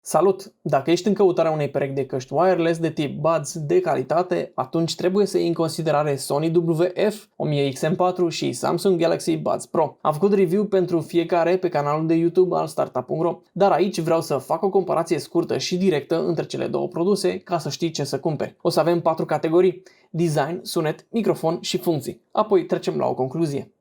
Salut! Dacă ești în căutarea unei perechi de căști wireless de tip Buds de calitate, atunci trebuie să iei în considerare Sony WF-1000XM4 și Samsung Galaxy Buds Pro. Am făcut review pentru fiecare pe canalul de YouTube al Startup.ro, dar aici vreau să fac o comparație scurtă și directă între cele două produse ca să știi ce să cumperi. O să avem 4 categorii: design, sunet, microfon și funcții. Apoi trecem la o concluzie.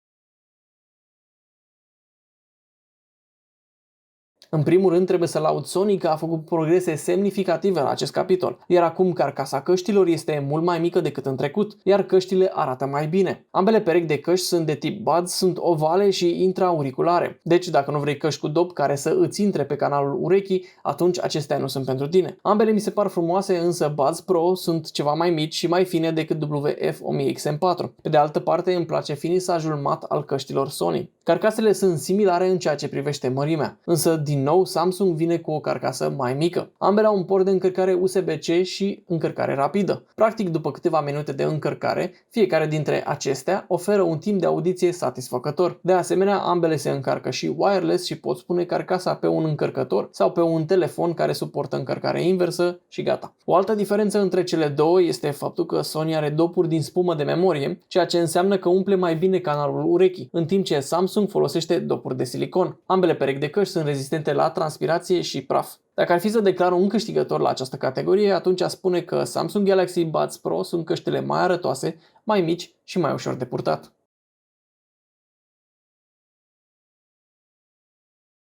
În primul rând trebuie să laud Sony că a făcut progrese semnificative la acest capitol, iar acum carcasa căștilor este mult mai mică decât în trecut, iar căștile arată mai bine. Ambele perechi de căști sunt de tip Buds, sunt ovale și intraauriculare, deci dacă nu vrei căști cu dop care să îți intre pe canalul urechii, atunci acestea nu sunt pentru tine. Ambele mi se par frumoase, însă Buds Pro sunt ceva mai mici și mai fine decât WF-1000XM4. Pe de altă parte îmi place finisajul mat al căștilor Sony. Carcasele sunt similare în ceea ce privește mărimea, însă din nou Samsung vine cu o carcasă mai mică. Ambele au un port de încărcare USB-C și încărcare rapidă. Practic, după câteva minute de încărcare, fiecare dintre acestea oferă un timp de audiție satisfăcător. De asemenea, ambele se încarcă și wireless și poți pune carcasa pe un încărcător sau pe un telefon care suportă încărcare inversă și gata. O altă diferență între cele două este faptul că Sony are dopuri din spumă de memorie, ceea ce înseamnă că umple mai bine canalul urechii, în timp ce Samsung folosește dopuri de silicon. Ambele perechi de căști sunt rezistente la transpirație și praf. Dacă ar fi să declar un câștigător la această categorie, atunci aș spune că Samsung Galaxy Buds Pro sunt căștile mai arătoase, mai mici și mai ușor de purtat.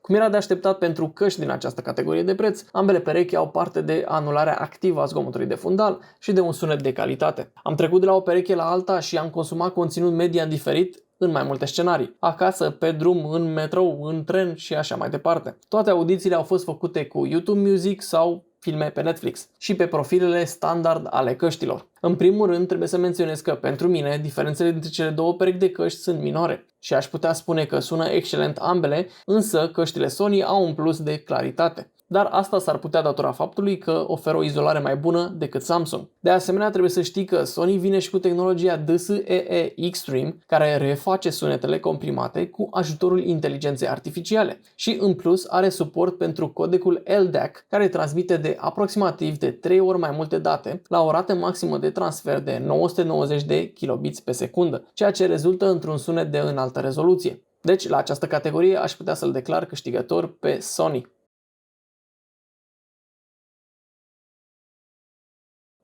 Cum era de așteptat pentru căști din această categorie de preț, ambele perechi au parte de anularea activă a zgomotului de fundal și de un sunet de calitate. Am trecut de la o pereche la alta și am consumat conținut media diferit în mai multe scenarii: acasă, pe drum, în metrou, în tren și așa mai departe. Toate audițiile au fost făcute cu YouTube Music sau filme pe Netflix și pe profilele standard ale căștilor. În primul rând, trebuie să menționez că pentru mine diferențele dintre cele două perechi de căști sunt minore și aș putea spune că sună excelent ambele, însă căștile Sony au un plus de claritate. Dar asta s-ar putea datora faptului că oferă o izolare mai bună decât Samsung. De asemenea, trebuie să știi că Sony vine și cu tehnologia DSEE Extreme, care reface sunetele comprimate cu ajutorul inteligenței artificiale și în plus are suport pentru codecul LDAC, care transmite de aproximativ de 3 ori mai multe date la o rată maximă de transfer de 990 de kilobits pe secundă, ceea ce rezultă într-un sunet de înaltă rezoluție. Deci, la această categorie aș putea să-l declar câștigător pe Sony.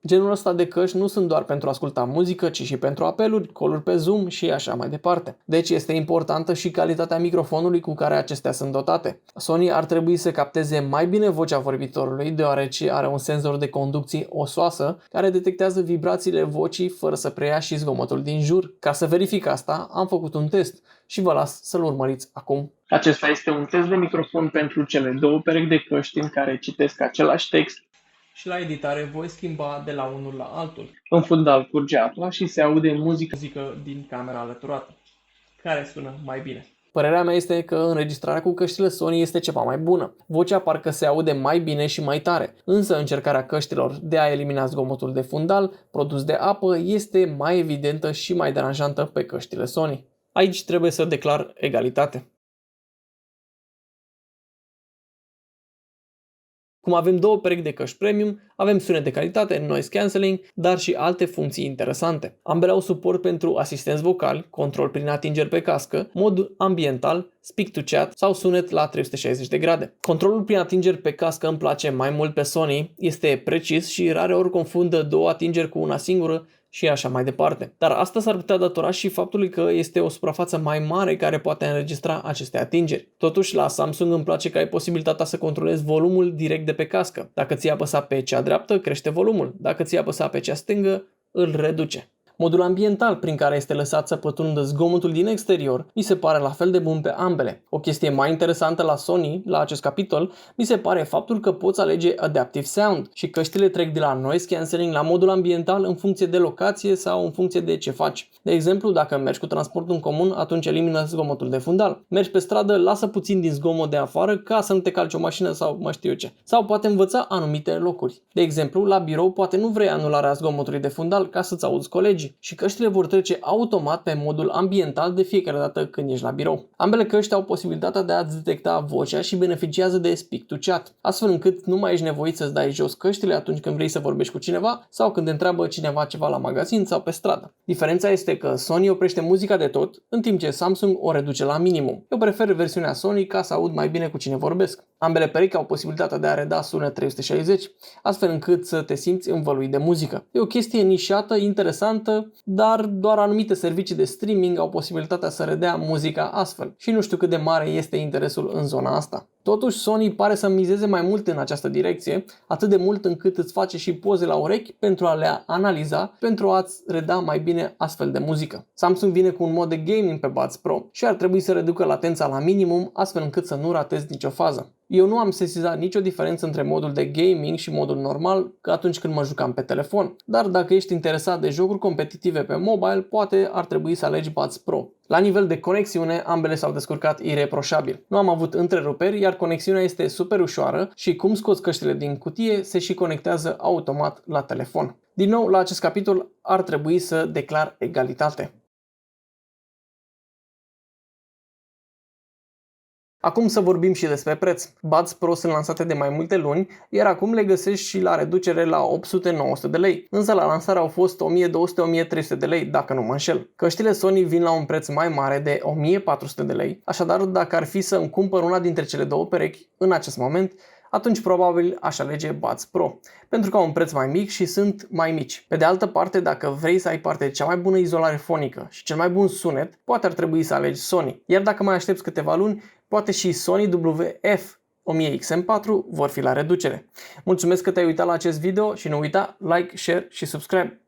Genul ăsta de căști nu sunt doar pentru a asculta muzică, ci și pentru apeluri, call-uri pe Zoom și așa mai departe. Deci este importantă și calitatea microfonului cu care acestea sunt dotate. Sony ar trebui să capteze mai bine vocea vorbitorului, deoarece are un senzor de conducție osoasă care detectează vibrațiile vocii fără să preia și zgomotul din jur. Ca să verific asta, am făcut un test și vă las să-l urmăriți acum. Acesta este un test de microfon pentru cele două perechi de căști în care citesc același text și la editare voi schimba de la unul la altul. În fundal curge apa și se aude muzică din camera alăturată, care sună mai bine. Părerea mea este că înregistrarea cu căștile Sony este ceva mai bună. Vocea parcă se aude mai bine și mai tare, însă încercarea căștilor de a elimina zgomotul de fundal produs de apă este mai evidentă și mai deranjantă pe căștile Sony. Aici trebuie să declar egalitate. Cum avem două perechi de căști premium, avem sunet de calitate, noise cancelling, dar și alte funcții interesante. Ambele au suport pentru asistenți vocali, control prin atingeri pe cască, mod ambiental, speak to chat sau sunet la 360 de grade. Controlul prin atingeri pe cască îmi place mai mult pe Sony, este precis și rareori confundă două atingeri cu una singură și așa mai departe. Dar asta s-ar putea datora și faptului că este o suprafață mai mare care poate înregistra aceste atingeri. Totuși, la Samsung îmi place că ai posibilitatea să controlezi volumul direct de pe cască. Dacă ți-ai apăsat pe cea dreaptă, crește volumul. Dacă ți-ai apăsat pe cea stângă, îl reduce. Modul ambiental prin care este lăsat să pătrundă zgomotul din exterior mi se pare la fel de bun pe ambele. O chestie mai interesantă la Sony, la acest capitol, mi se pare faptul că poți alege Adaptive Sound și căștile trec de la noise cancelling la modul ambiental în funcție de locație sau în funcție de ce faci. De exemplu, dacă mergi cu transportul în comun, atunci elimină zgomotul de fundal. Mergi pe stradă, lasă puțin din zgomot de afară ca să nu te calci o mașină sau mă știu eu ce. Sau poate învăța anumite locuri. De exemplu, la birou poate nu vrei anularea zgomotului de fundal ca să-ți auzi colegii. largi și căștile vor trece automat pe modul ambiental de fiecare dată când ești la birou. Ambele căști au posibilitatea de a-ți detecta vocea și beneficiază de speak to chat, astfel încât nu mai ești nevoit să-ți dai jos căștile atunci când vrei să vorbești cu cineva sau când te întreabă cineva ceva la magazin sau pe stradă. Diferența este că Sony oprește muzica de tot, în timp ce Samsung o reduce la minimum. Eu prefer versiunea Sony ca să aud mai bine cu cine vorbesc. Ambele perechi au posibilitatea de a reda sunet 360, astfel încât să te simți învăluit de muzică. E o chestie nișată, interesantă, dar doar anumite servicii de streaming au posibilitatea să redea muzica astfel și nu știu cât de mare este interesul în zona asta. Totuși, Sony pare să mizeze mai mult în această direcție, atât de mult încât îți face și poze la urechi pentru a le analiza, pentru a-ți reda mai bine astfel de muzică. Samsung vine cu un mod de gaming pe Buds Pro și ar trebui să reducă latența la minimum, astfel încât să nu ratezi nicio fază. Eu nu am sesizat nicio diferență între modul de gaming și modul normal atunci când mă jucam pe telefon, dar dacă ești interesat de jocuri competitive pe mobile, poate ar trebui să alegi Buds Pro. La nivel de conexiune, ambele s-au descurcat ireproșabil. Nu am avut întreruperi, iar conexiunea este super ușoară și cum scoți căștile din cutie, se și conectează automat la telefon. Din nou, la acest capitol ar trebui să declar egalitate. Acum să vorbim și despre preț. Buds Pro sunt lansate de mai multe luni, iar acum le găsești și la reducere la 800-900 de lei. Însă la lansare au fost 1200-1300 de lei, dacă nu mă înșel. Căștile Sony vin la un preț mai mare de 1400 de lei, așadar dacă ar fi să îmi cumpăr una dintre cele două perechi în acest moment, atunci probabil aș alege Buds Pro, pentru că au un preț mai mic și sunt mai mici. Pe de altă parte, dacă vrei să ai parte de cea mai bună izolare fonică și cel mai bun sunet, poate ar trebui să alegi Sony. Iar dacă mai aștepți câteva luni, poate și Sony WF-1000XM4 vor fi la reducere. Mulțumesc că te-ai uitat la acest video și nu uita like, share și subscribe.